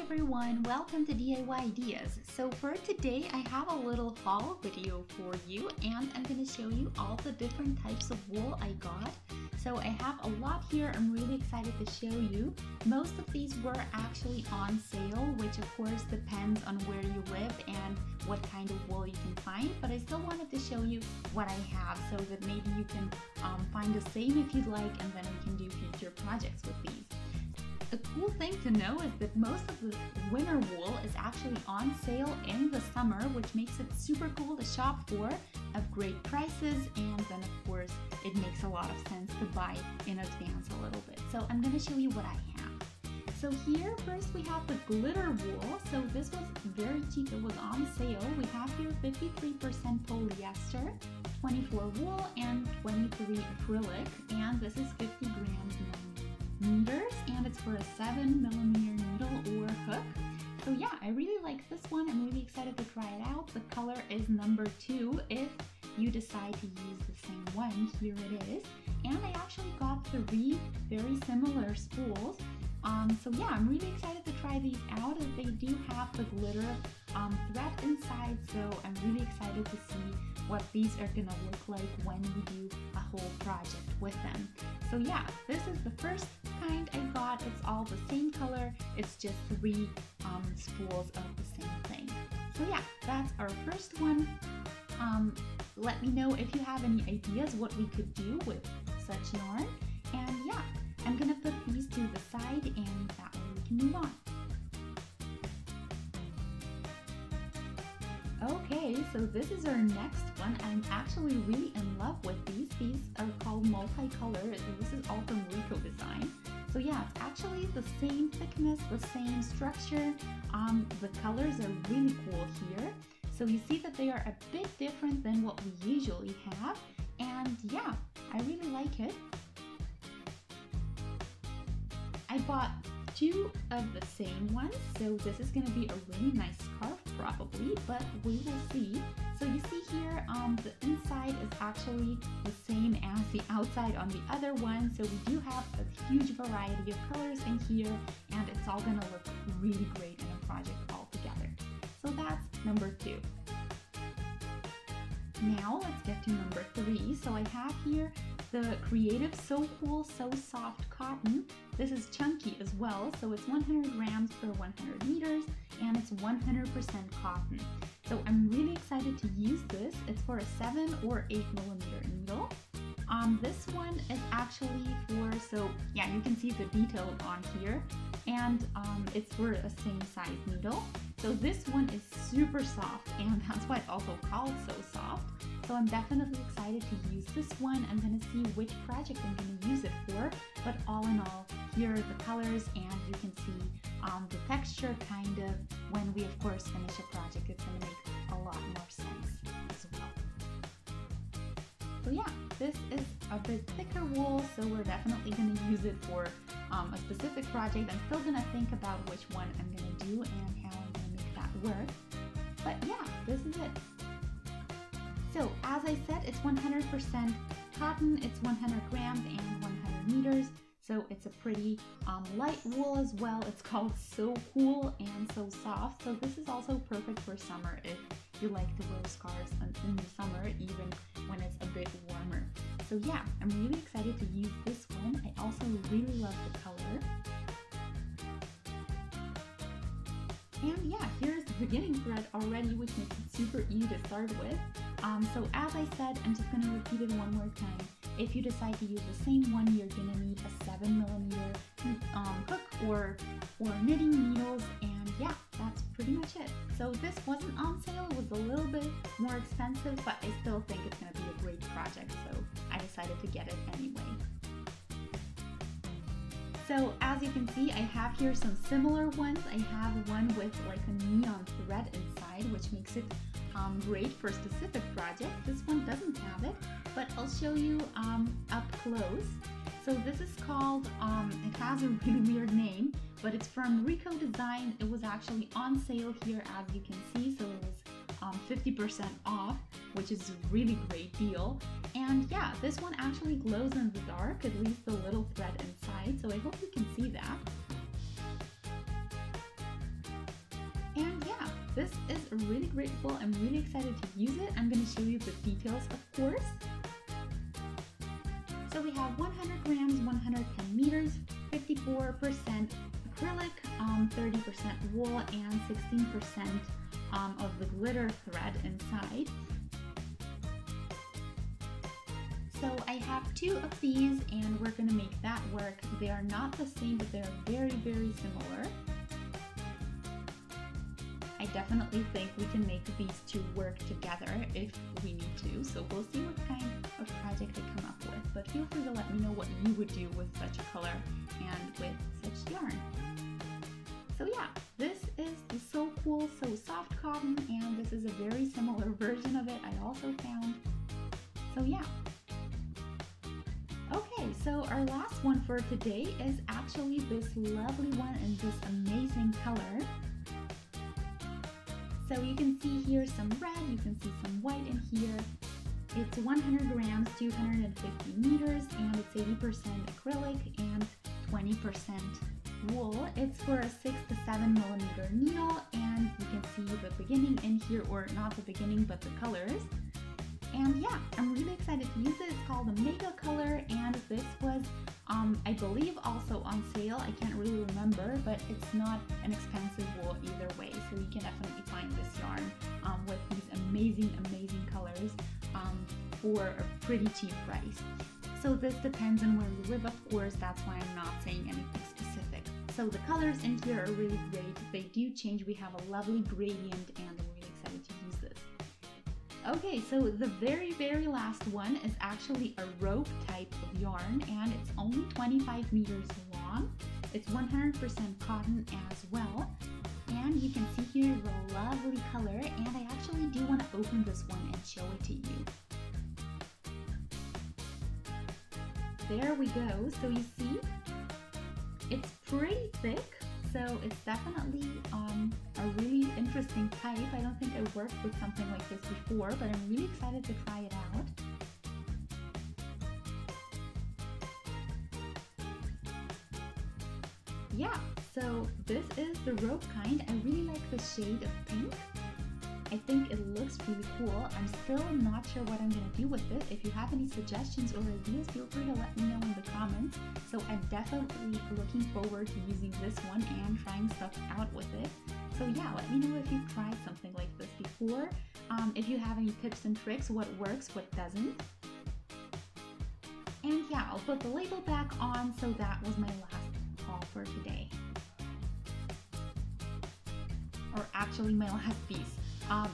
everyone, welcome to DIY Ideas. So for today I have a little haul video for you and I'm going to show you all the different types of wool I got. So I have a lot here I'm really excited to show you. Most of these were actually on sale, which of course depends on where you live and what kind of wool you can find, but I still wanted to show you what I have so that maybe you can find the same if you'd like, and then we can do future projects with these. A cool thing to know is that most of the winter wool is actually on sale in the summer, which makes it super cool to shop for at great prices, and then of course it makes a lot of sense to buy in advance a little bit. So I'm going to show you what I have. So here first we have the glitter wool. So this was very cheap, it was on sale. We have here 53% polyester, 24 wool, and 23 acrylic, and this is 50 grams meters, and it's for a 7mm needle or hook. So yeah, I really like this one. I'm really excited to try it out. The color is number 2 if you decide to use the same one. Here it is. And I actually got 3 very similar spools. So yeah, I'm really excited to try these out. They do have the glitter thread inside, so I'm really excited to see what these are gonna look like when we do a whole project with them. So yeah, this is the first kind I got. It's all the same color. It's just 3 spools of the same thing. So yeah, that's our first one. Let me know if you have any ideas what we could do with such yarn. And yeah, I'm gonna put these to the side and that way we can move on. Okay, so this is our next one. I'm actually really in love with these. These are called multicolor. This is all from Rico Design. So yeah, it's actually the same thickness, the same structure. The colors are really cool here. So you see that they are a bit different than what we usually have. And yeah, I really like it. I bought 2 of the same ones, so this is going to be a really nice scarf probably, but we will see. So you see here, the inside is actually the same as the outside on the other one, so we do have a huge variety of colors in here, and it's all going to look really great in a project all together. So that's number 2. Now let's get to number 3. So I have here the Creative So Cool So Soft Cotton. This is chunky as well, so it's 100 grams per 100 meters, and it's 100% cotton. So I'm really excited to use this. It's for a 7 or 8mm needle. This one is actually for, so yeah, you can see the detail on here, and it's for a same size needle. So this one is super soft, and that's why it's also called So Soft. So I'm definitely excited to use this one. I'm going to see which project I'm going to use it for, but all in all, here are the colors, and you can see the texture kind of when we of course finish a project. It's going to make a lot more sense as well. So yeah, this is a bit thicker wool, so we're definitely going to use it for a specific project. I'm still going to think about which one I'm going to do and how I'm going to make that work. But yeah, this is it. So as I said, it's 100% cotton, it's 100 grams and 100 meters. So it's a pretty light wool as well. It's called So Cool and So Soft. So this is also perfect for summer if you like to wear scarves in the summer, even when it's a bit warmer. So yeah, I'm really excited to use this one. I also really love the color. And yeah, here's the beginning thread already, which makes it super easy to start with. So as I said, I'm just going to repeat it one more time. If you decide to use the same one, you're going to need a 7mm hook or knitting needles, and yeah, that's pretty much it. So this wasn't on sale, it was a little bit more expensive, but I still think it's going to be a great project, so I decided to get it anyway. So as you can see, I have here some similar ones. I have one with like a neon thread inside, which makes it great for a specific project. This one doesn't have it, but I'll show you up close. So this is called, it has a really weird name, but it's from Rico Design. It was actually on sale here, as you can see, so it was 50% off, which is a really great deal. And yeah, this one actually glows in the dark, at least the little thread inside, so I hope you can see that. this is a really great wool. I'm really excited to use it. I'm going to show you the details, of course. So we have 100 grams, 110 meters, 54% acrylic, 30% wool, and 16% of the glitter thread inside. So I have 2 of these and we're going to make that work. They are not the same, but they're very, very similar. I definitely think we can make these 2 work together if we need to. So we'll see what kind of project I come up with. But feel free to let me know what you would do with such a color and with such yarn. So yeah, this is the So Cool So Soft cotton, and this is a very similar version of it I also found. So yeah. Okay, so our last one for today is actually this lovely one in this amazing color. So you can see here some red, you can see some white in here. It's 100 grams, 250 meters, and it's 80% acrylic and 20% wool. It's for a 6 to 7 millimeter needle, and you can see the beginning in here, or not the beginning, but the colors. And yeah, I'm really excited to use it. It's called a Mega Color, and this was, I believe, also on sale. I can't really remember, but it's not an expensive wool either way. So you can definitely find this yarn with these amazing, amazing colors for a pretty cheap price. So this depends on where you live, of course. That's why I'm not saying anything specific. So the colors in here are really great. They do change. We have a lovely gradient, and I'm really excited to use this. Okay, so the very, very last one is actually a rope type of yarn, and it's only 25 meters long. It's 100% cotton as well. And you can see here the lovely color, and I actually do want to open this one and show it to you. There we go. So you see, it's pretty thick. So it's definitely a really interesting type. I don't think I worked with something like this before, but I'm really excited to try it out. Yeah, so this is the rope kind. I really like the shade of pink. I think it looks really cool. I'm still not sure what I'm going to do with it. If you have any suggestions or ideas, feel free to let me know in the comments. So I'm definitely looking forward to using this one and trying stuff out with it. So yeah, let me know if you've tried something like this before. If you have any tips and tricks, what works, what doesn't. And yeah, I'll put the label back on. So that was my last haul for today. Or actually my last piece.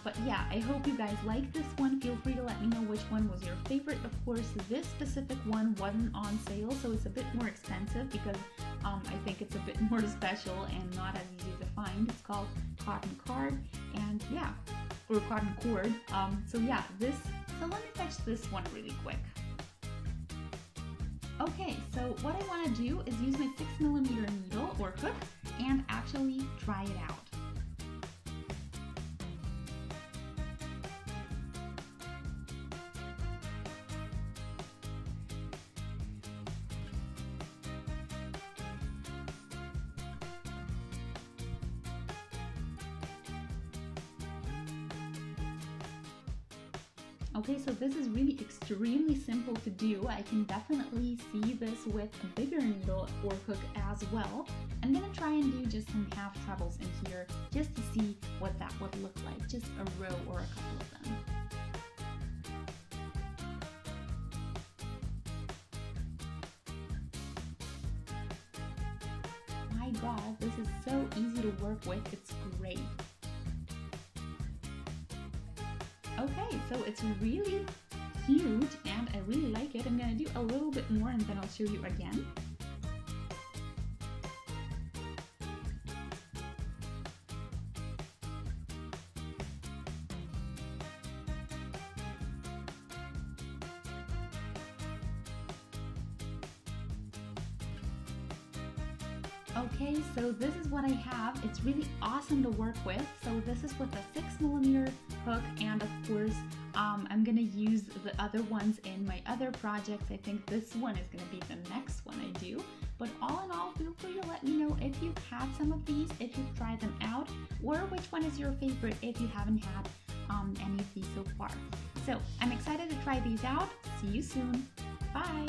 But yeah, I hope you guys like this one. Feel free to let me know which one was your favorite. Of course, this specific one wasn't on sale, so it's a bit more expensive because I think it's a bit more special and not as easy to find. It's called Cotton Card, and yeah, or Cotton Cord. So yeah, so let me fetch this one really quick. Okay, so what I want to do is use my 6mm needle or hook and actually try it out. Okay, so this is really extremely simple to do. I can definitely see this with a bigger needle or hook as well. I'm gonna try and do just some half trebles in here just to see what that would look like, just a row or a couple of them. My God, this is so easy to work with, it's great. Okay, so it's really huge and I really like it. I'm gonna do a little bit more and then I'll show you again. Okay, so this is what I have. It's really awesome to work with. So this is with a 6mm hook, and of course I'm gonna use the other ones in my other projects. I think this one is gonna be the next one I do. But all in all, feel free to let me know if you've had some of these, if you've tried them out, or which one is your favorite if you haven't had any of these so far. So I'm excited to try these out. See you soon. Bye!